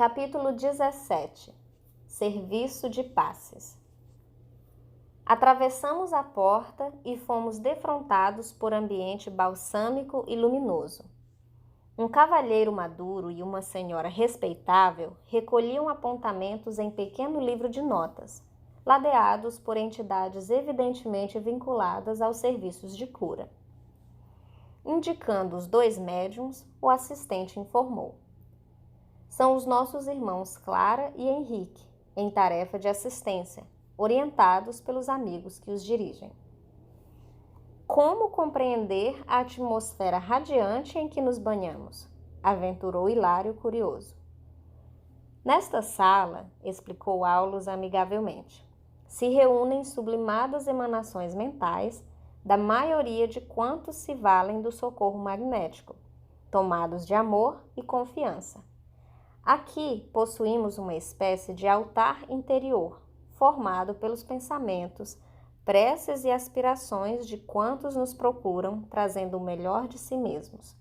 Capítulo 17. Serviço de passes. Atravessamos a porta e fomos defrontados por ambiente balsâmico e luminoso. Um cavalheiro maduro e uma senhora respeitável recolhiam apontamentos em pequeno livro de notas, ladeados por entidades evidentemente vinculadas aos serviços de cura. Indicando os 2 médiuns, o assistente informou: são os nossos irmãos Clara e Henrique, em tarefa de assistência, orientados pelos amigos que os dirigem. Como compreender a atmosfera radiante em que nos banhamos? Aventurou Hilário curioso. Nesta sala, explicou Aulus amigavelmente, se reúnem sublimadas emanações mentais da maioria de quantos se valem do socorro magnético, tomados de amor e confiança. Aqui possuímos uma espécie de altar interior, formado pelos pensamentos, preces e aspirações de quantos nos procuram, trazendo o melhor de si mesmos.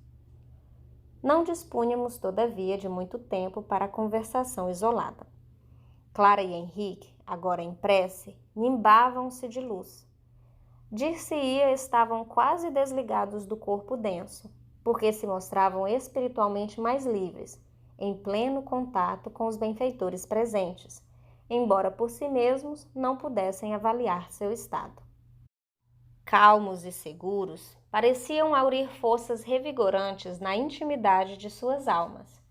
Não dispunhamos, todavia, de muito tempo para a conversação isolada. Clara e Henrique, agora em prece, nimbavam-se de luz. Dir-se-ia estavam quase desligados do corpo denso, porque se mostravam espiritualmente mais livres, em pleno contato com os benfeitores presentes, embora por si mesmos não pudessem avaliar seu estado. Calmos e seguros, pareciam aurir forças revigorantes na intimidade de suas almas.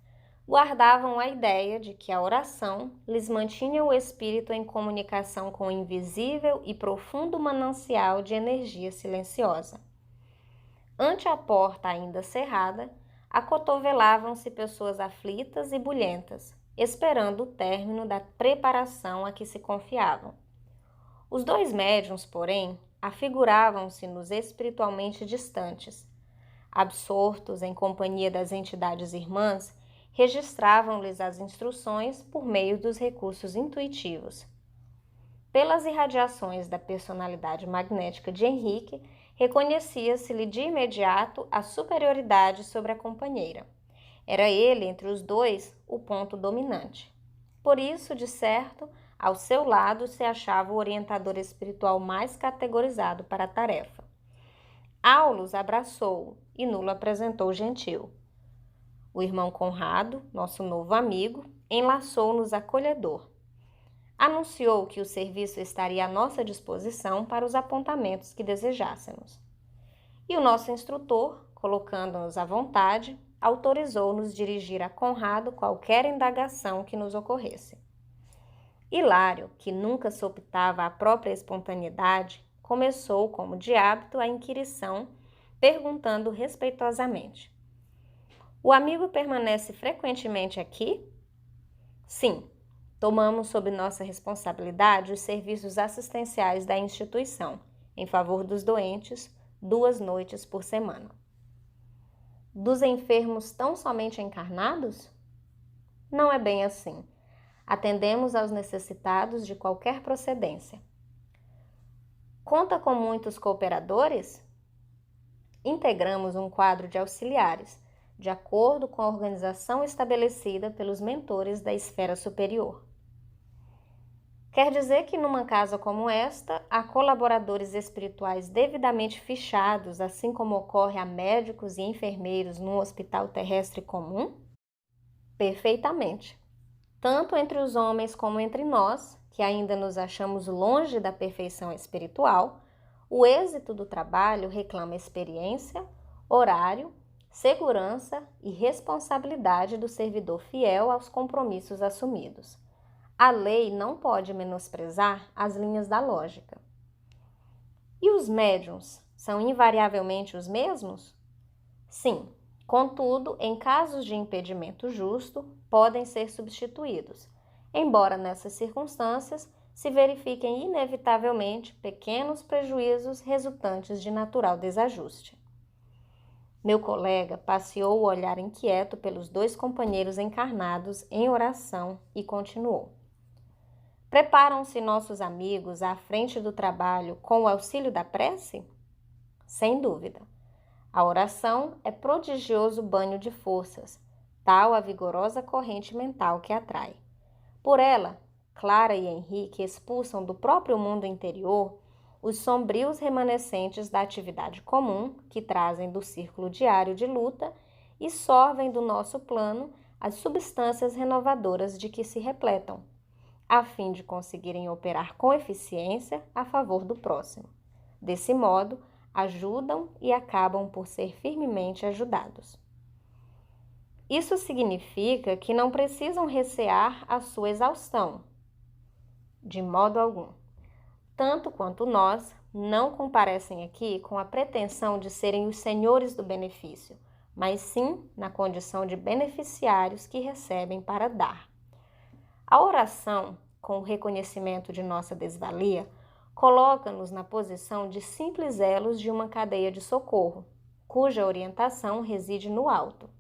Guardavam a ideia de que a oração lhes mantinha o espírito em comunicação com o invisível e profundo manancial de energia silenciosa. Ante a porta ainda cerrada, acotovelavam-se pessoas aflitas e bulhentas, esperando o término da preparação a que se confiavam. Os 2 médiuns, porém, afiguravam-se-nos espiritualmente distantes. Absortos em companhia das entidades irmãs, registravam-lhes as instruções por meio dos recursos intuitivos. Pelas irradiações da personalidade magnética de Henrique, reconhecia-se-lhe de imediato a superioridade sobre a companheira. Era ele, entre os 2, o ponto dominante. Por isso, de certo, ao seu lado se achava o orientador espiritual mais categorizado para a tarefa. Aulus abraçou-o e nulo apresentou gentil. O irmão Conrado, nosso novo amigo, enlaçou-nos acolhedor. Anunciou que o serviço estaria à nossa disposição para os apontamentos que desejássemos. E o nosso instrutor, colocando-nos à vontade, autorizou-nos dirigir a Conrado qualquer indagação que nos ocorresse. Hilário, que nunca sopitava a própria espontaneidade, começou, como de hábito, a inquirição, perguntando respeitosamente: o amigo permanece frequentemente aqui? Sim. Tomamos sob nossa responsabilidade os serviços assistenciais da instituição, em favor dos doentes, 2 noites por semana. Dos enfermos tão somente encarnados? Não é bem assim. Atendemos aos necessitados de qualquer procedência. Conta com muitos cooperadores? Integramos um quadro de auxiliares, de acordo com a organização estabelecida pelos mentores da esfera superior. Quer dizer que numa casa como esta, há colaboradores espirituais devidamente fichados, assim como ocorre a médicos e enfermeiros num hospital terrestre comum? Perfeitamente. Tanto entre os homens como entre nós, que ainda nos achamos longe da perfeição espiritual, o êxito do trabalho reclama experiência, horário, segurança e responsabilidade do servidor fiel aos compromissos assumidos. A lei não pode menosprezar as linhas da lógica. E os médiuns são invariavelmente os mesmos? Sim, contudo, em casos de impedimento justo, podem ser substituídos, embora nessas circunstâncias se verifiquem inevitavelmente pequenos prejuízos resultantes de natural desajuste. Meu colega passeou o olhar inquieto pelos 2 companheiros encarnados em oração e continuou: preparam-se nossos amigos à frente do trabalho com o auxílio da prece? Sem dúvida. A oração é prodigioso banho de forças, tal a vigorosa corrente mental que atrai. Por ela, Clara e Henrique expulsam do próprio mundo interior os sombrios remanescentes da atividade comum que trazem do círculo diário de luta e sorvem do nosso plano as substâncias renovadoras de que se repletam, a fim de conseguirem operar com eficiência a favor do próximo. Desse modo, ajudam e acabam por ser firmemente ajudados. Isso significa que não precisam recear a sua exaustão, de modo algum. Tanto quanto nós, não comparecem aqui com a pretensão de serem os senhores do benefício, mas sim na condição de beneficiários que recebem para dar. A oração, com o reconhecimento de nossa desvalia, coloca-nos na posição de simples elos de uma cadeia de socorro, cuja orientação reside no alto.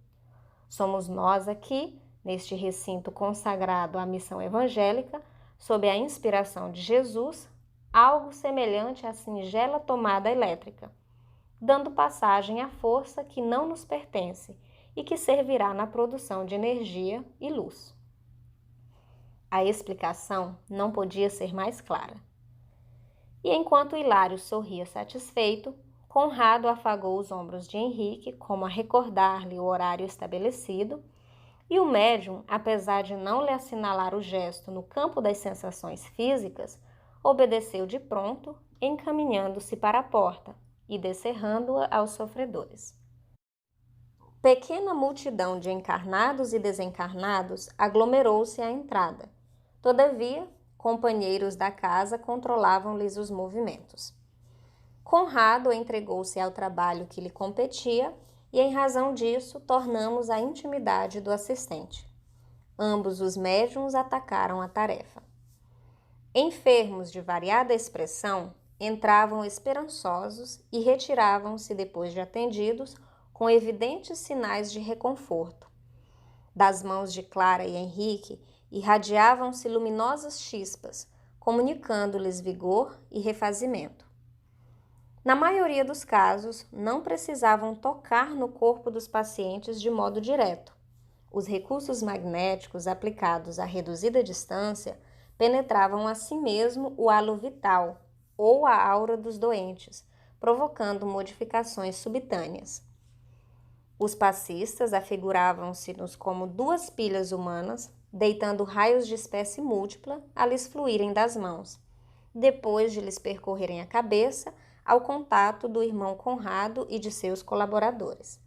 Somos nós aqui, neste recinto consagrado à missão evangélica, sob a inspiração de Jesus, algo semelhante à singela tomada elétrica, dando passagem à força que não nos pertence e que servirá na produção de energia e luz. A explicação não podia ser mais clara. E enquanto Hilário sorria satisfeito, Conrado afagou os ombros de Henrique, como a recordar-lhe o horário estabelecido, e o médium, apesar de não lhe assinalar o gesto no campo das sensações físicas, obedeceu de pronto, encaminhando-se para a porta e descerrando-a aos sofredores. Pequena multidão de encarnados e desencarnados aglomerou-se à entrada. Todavia, companheiros da casa controlavam-lhes os movimentos. Conrado entregou-se ao trabalho que lhe competia e, em razão disso, tornamos a intimidade do assistente. Ambos os médiuns atacaram a tarefa. Enfermos de variada expressão entravam esperançosos e retiravam-se, depois de atendidos, com evidentes sinais de reconforto. Das mãos de Clara e Henrique irradiavam-se luminosas chispas, comunicando-lhes vigor e refazimento. Na maioria dos casos, não precisavam tocar no corpo dos pacientes de modo direto. Os recursos magnéticos aplicados a reduzida distância penetravam a si mesmo o halo vital ou a aura dos doentes, provocando modificações subitâneas. Os passistas afiguravam-se-nos como duas pilhas humanas, deitando raios de espécie múltipla a lhes fluírem das mãos, depois de lhes percorrerem a cabeça ao contato do irmão Conrado e de seus colaboradores.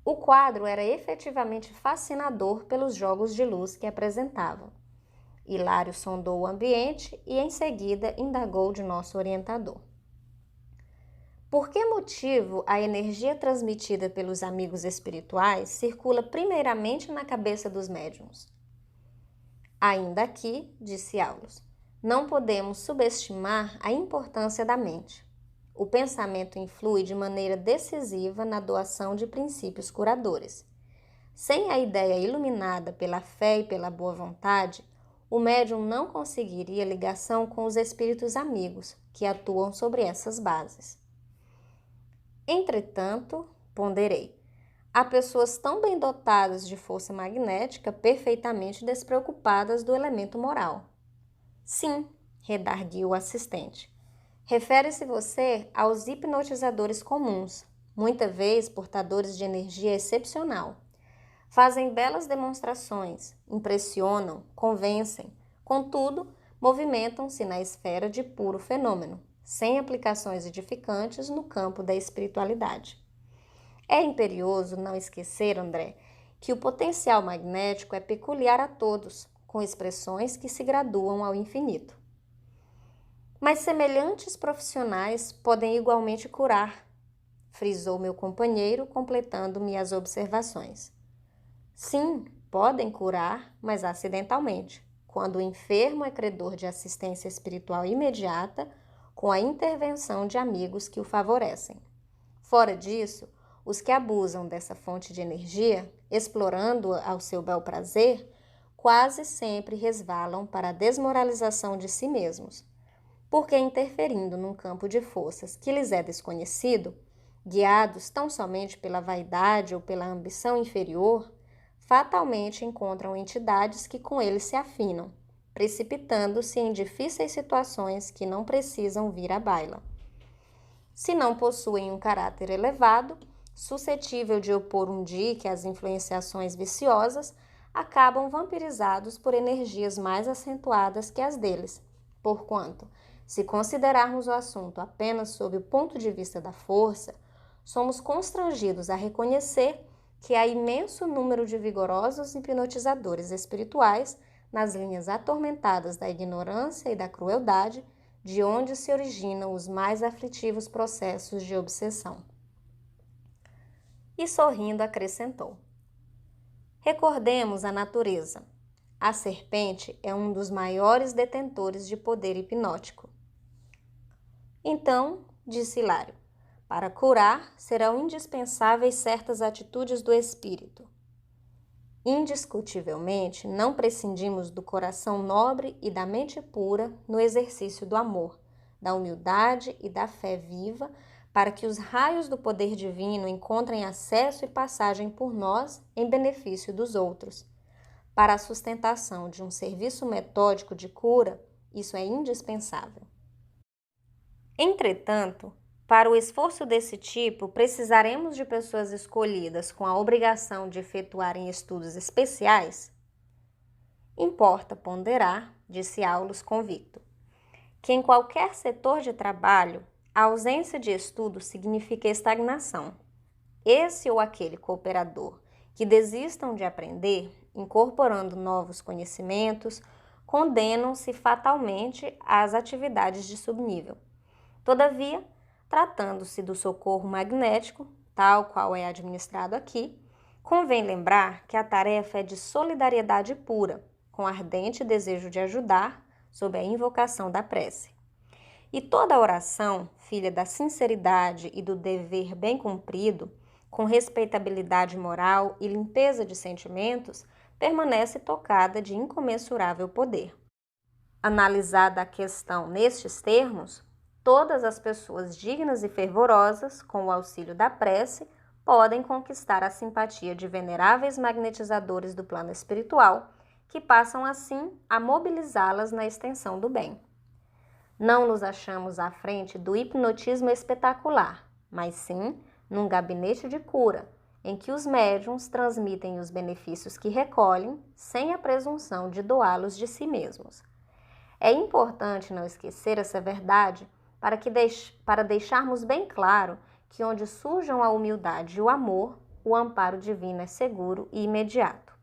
O quadro era efetivamente fascinador pelos jogos de luz que apresentavam. Hilário sondou o ambiente e, em seguida, indagou de nosso orientador. Por que motivo a energia transmitida pelos amigos espirituais circula primeiramente na cabeça dos médiuns? Ainda aqui, disse Aulus, não podemos subestimar a importância da mente. O pensamento influi de maneira decisiva na doação de princípios curadores. Sem a ideia iluminada pela fé e pela boa vontade, o médium não conseguiria ligação com os espíritos amigos que atuam sobre essas bases. Entretanto, ponderei, há pessoas tão bem dotadas de força magnética perfeitamente despreocupadas do elemento moral. Sim, redarguiu o assistente. Refere-se você aos hipnotizadores comuns, muita vez portadores de energia excepcional. Fazem belas demonstrações, impressionam, convencem, contudo, movimentam-se na esfera de puro fenômeno, sem aplicações edificantes no campo da espiritualidade. É imperioso não esquecer, André, que o potencial magnético é peculiar a todos, com expressões que se graduam ao infinito. Mas semelhantes profissionais podem igualmente curar, frisou meu companheiro, completando-me as observações. Sim, podem curar, mas acidentalmente, quando o enfermo é credor de assistência espiritual imediata, com a intervenção de amigos que o favorecem. Fora disso, os que abusam dessa fonte de energia, explorando-a ao seu bel prazer, quase sempre resvalam para a desmoralização de si mesmos, porque interferindo num campo de forças que lhes é desconhecido, guiados tão somente pela vaidade ou pela ambição inferior, fatalmente encontram entidades que com eles se afinam, precipitando-se em difíceis situações que não precisam vir à baila. Se não possuem um caráter elevado, suscetível de opor um dique às influenciações viciosas, acabam vampirizados por energias mais acentuadas que as deles, porquanto, se considerarmos o assunto apenas sob o ponto de vista da força, somos constrangidos a reconhecer que há imenso número de vigorosos hipnotizadores espirituais nas linhas atormentadas da ignorância e da crueldade, de onde se originam os mais aflitivos processos de obsessão. E sorrindo acrescentou: recordemos a natureza. A serpente é um dos maiores detentores de poder hipnótico. Então, disse Hilário, para curar serão indispensáveis certas atitudes do espírito. Indiscutivelmente, não prescindimos do coração nobre e da mente pura no exercício do amor, da humildade e da fé viva, para que os raios do poder divino encontrem acesso e passagem por nós em benefício dos outros. Para a sustentação de um serviço metódico de cura, isso é indispensável. Entretanto, para o esforço desse tipo, precisaremos de pessoas escolhidas com a obrigação de efetuarem estudos especiais? Importa ponderar, disse Aulus convicto, que em qualquer setor de trabalho, a ausência de estudo significa estagnação. Esse ou aquele cooperador que desistam de aprender, incorporando novos conhecimentos, condenam-se fatalmente às atividades de subnível. Todavia, tratando-se do socorro magnético, tal qual é administrado aqui, convém lembrar que a tarefa é de solidariedade pura, com ardente desejo de ajudar, sob a invocação da prece. E toda oração, filha da sinceridade e do dever bem cumprido, com respeitabilidade moral e limpeza de sentimentos, permanece tocada de incomensurável poder. Analisada a questão nestes termos, todas as pessoas dignas e fervorosas, com o auxílio da prece, podem conquistar a simpatia de veneráveis magnetizadores do plano espiritual, que passam assim a mobilizá-las na extensão do bem. Não nos achamos à frente do hipnotismo espetacular, mas sim num gabinete de cura, em que os médiuns transmitem os benefícios que recolhem, sem a presunção de doá-los de si mesmos. É importante não esquecer essa verdade para deixarmos bem claro que onde surjam a humildade e o amor, o amparo divino é seguro e imediato.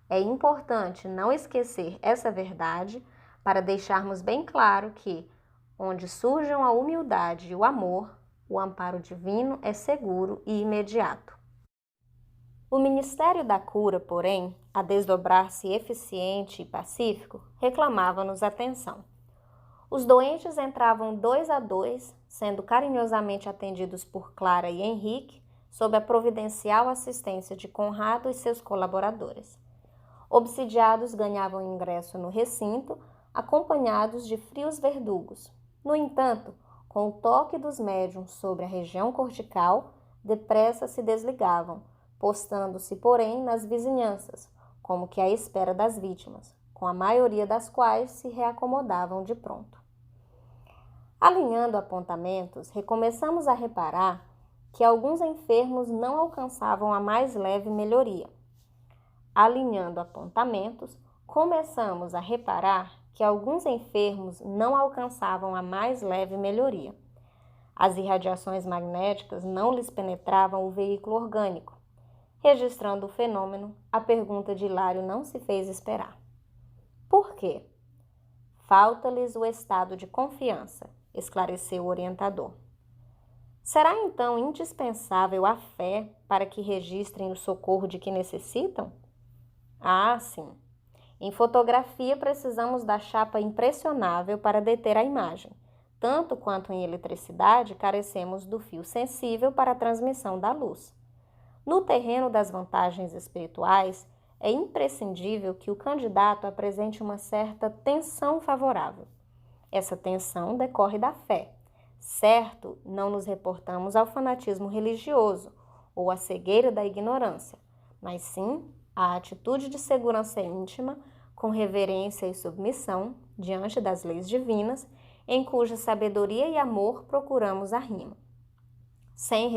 É importante não esquecer essa verdade para deixarmos bem claro que, onde surjam a humildade e o amor, o amparo divino é seguro e imediato. O Ministério da Cura, porém, a desdobrar-se eficiente e pacífico, reclamava-nos atenção. Os doentes entravam 2 a 2, sendo carinhosamente atendidos por Clara e Henrique, sob a providencial assistência de Conrado e seus colaboradores. Obsidiados ganhavam ingresso no recinto, acompanhados de frios verdugos. No entanto, com o toque dos médiuns sobre a região cortical, depressa se desligavam, postando-se, porém, nas vizinhanças, como que à espera das vítimas, com a maioria das quais se reacomodavam de pronto. Alinhando apontamentos, recomeçamos a reparar que alguns enfermos não alcançavam a mais leve melhoria. Alinhando apontamentos, começamos a reparar que alguns enfermos não alcançavam a mais leve melhoria. As irradiações magnéticas não lhes penetravam o veículo orgânico. Registrando o fenômeno, a pergunta de Hilário não se fez esperar. Por quê? Falta-lhes o estado de confiança, esclareceu o orientador. Será então indispensável a fé para que registrem o socorro de que necessitam? Ah, sim. Em fotografia, precisamos da chapa impressionável para deter a imagem. Tanto quanto em eletricidade, carecemos do fio sensível para a transmissão da luz. No terreno das vantagens espirituais, é imprescindível que o candidato apresente uma certa tensão favorável. Essa tensão decorre da fé. Certo, não nos reportamos ao fanatismo religioso ou à cegueira da ignorância, mas sim a atitude de segurança íntima, com reverência e submissão diante das leis divinas, em cuja sabedoria e amor procuramos a rima. Sem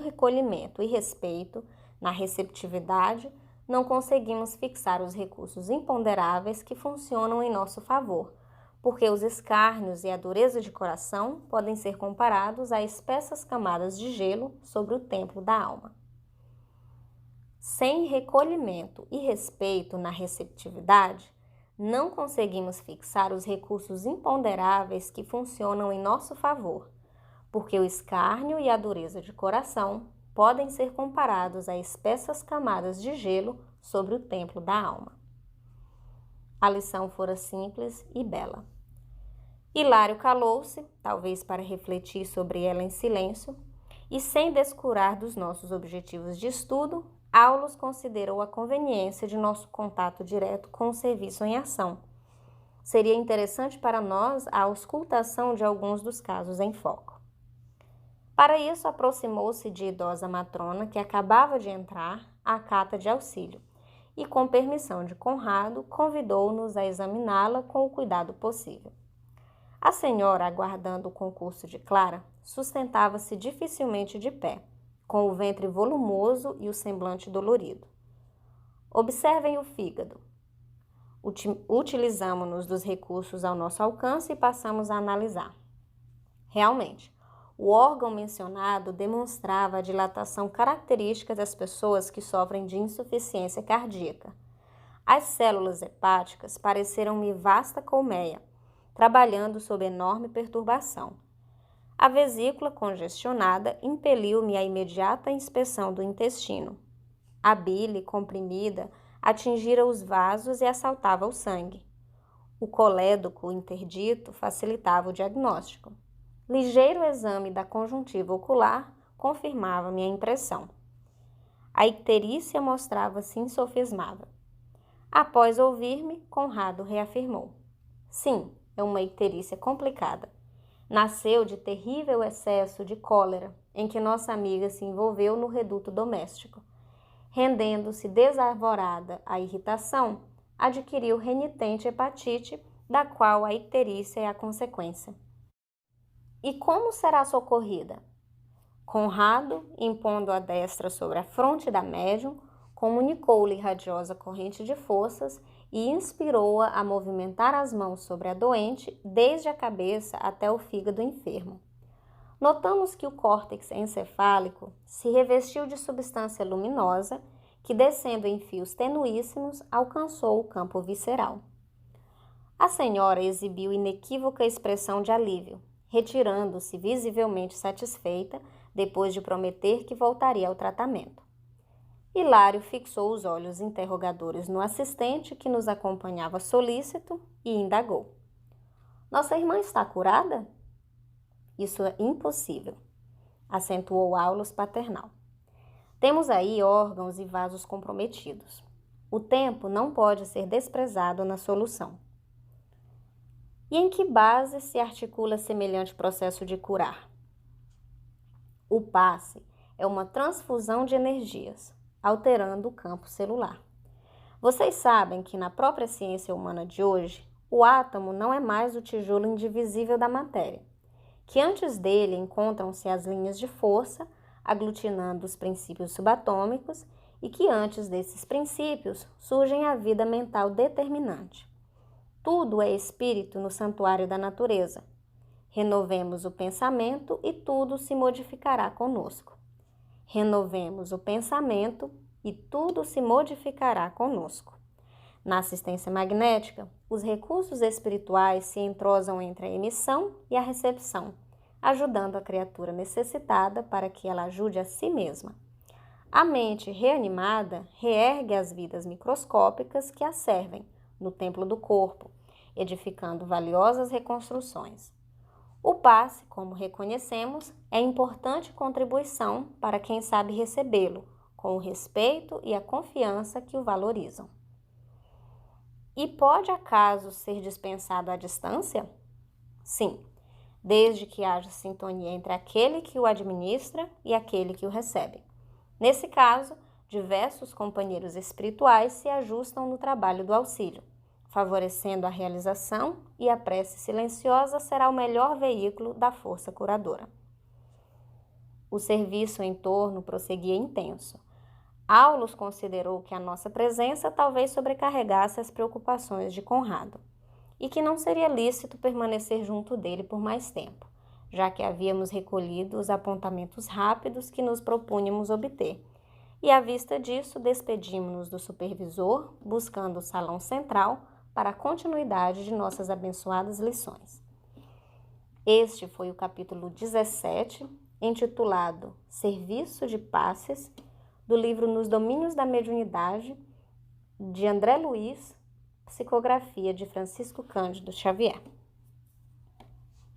recolhimento e respeito na receptividade, não conseguimos fixar os recursos imponderáveis que funcionam em nosso favor, porque os escárnios e a dureza de coração podem ser comparados a espessas camadas de gelo sobre o templo da alma. Sem recolhimento e respeito na receptividade, não conseguimos fixar os recursos imponderáveis que funcionam em nosso favor, porque o escárnio e a dureza de coração podem ser comparados a espessas camadas de gelo sobre o templo da alma. A lição fora simples e bela. Hilário calou-se, talvez para refletir sobre ela em silêncio, e sem descurar dos nossos objetivos de estudo, Aulus considerou a conveniência de nosso contato direto com o serviço em ação. Seria interessante para nós a auscultação de alguns dos casos em foco. Para isso, aproximou-se de idosa matrona que acabava de entrar à cata de auxílio e, com permissão de Conrado, convidou-nos a examiná-la com o cuidado possível. A senhora, aguardando o concurso de Clara, sustentava-se dificilmente de pé, com o ventre volumoso e o semblante dolorido. Observem o fígado. Utilizamo-nos dos recursos ao nosso alcance e passamos a analisar. Realmente, o órgão mencionado demonstrava a dilatação característica das pessoas que sofrem de insuficiência cardíaca. As células hepáticas pareceram-me vasta colmeia, trabalhando sob enorme perturbação. A vesícula congestionada impeliu-me à imediata inspeção do intestino. A bile comprimida atingira os vasos e assaltava o sangue. O colédoco interdito facilitava o diagnóstico. Ligeiro exame da conjuntiva ocular confirmava minha impressão. A icterícia mostrava-se insofismável. Após ouvir-me, Conrado reafirmou. Sim, é uma icterícia complicada. Nasceu de terrível excesso de cólera em que nossa amiga se envolveu no reduto doméstico. Rendendo-se desarvorada à irritação, adquiriu renitente hepatite, da qual a icterícia é a consequência. E como será socorrida? Conrado, impondo a destra sobre a fronte da médium, comunicou-lhe radiosa corrente de forças e inspirou-a a movimentar as mãos sobre a doente, desde a cabeça até o fígado enfermo. Notamos que o córtex encefálico se revestiu de substância luminosa que, descendo em fios tenuíssimos, alcançou o campo visceral. A senhora exibiu inequívoca expressão de alívio, retirando-se visivelmente satisfeita depois de prometer que voltaria ao tratamento. Hilário fixou os olhos interrogadores no assistente que nos acompanhava solícito e indagou. Nossa irmã está curada? Isso é impossível, acentuou Aulus paternal. Temos aí órgãos e vasos comprometidos. O tempo não pode ser desprezado na solução. E em que base se articula semelhante processo de curar? O passe é uma transfusão de energias, alterando o campo celular. Vocês sabem que na própria ciência humana de hoje, o átomo não é mais o tijolo indivisível da matéria, que antes dele encontram-se as linhas de força, aglutinando os princípios subatômicos, e que antes desses princípios surgem a vida mental determinante. Tudo é espírito no santuário da natureza. Renovemos o pensamento e tudo se modificará conosco. Renovemos o pensamento e tudo se modificará conosco. Na assistência magnética, os recursos espirituais se entrosam entre a emissão e a recepção, ajudando a criatura necessitada para que ela ajude a si mesma. A mente reanimada reergue as vidas microscópicas que a servem no templo do corpo, edificando valiosas reconstruções. O passe, como reconhecemos, é importante contribuição para quem sabe recebê-lo, com o respeito e a confiança que o valorizam. E pode acaso ser dispensado à distância? Sim, desde que haja sintonia entre aquele que o administra e aquele que o recebe. Nesse caso, diversos companheiros espirituais se ajustam no trabalho do auxílio, favorecendo a realização, e a prece silenciosa será o melhor veículo da força curadora. O serviço em torno prosseguia intenso. Aulus considerou que a nossa presença talvez sobrecarregasse as preocupações de Conrado, e que não seria lícito permanecer junto dele por mais tempo, já que havíamos recolhido os apontamentos rápidos que nos propunhamos obter, e à vista disso despedimos-nos do supervisor, buscando o salão central para a continuidade de nossas abençoadas lições. Este foi o capítulo 17, intitulado Serviço de Passes, do livro Nos Domínios da Mediunidade, de André Luiz, psicografia de Francisco Cândido Xavier.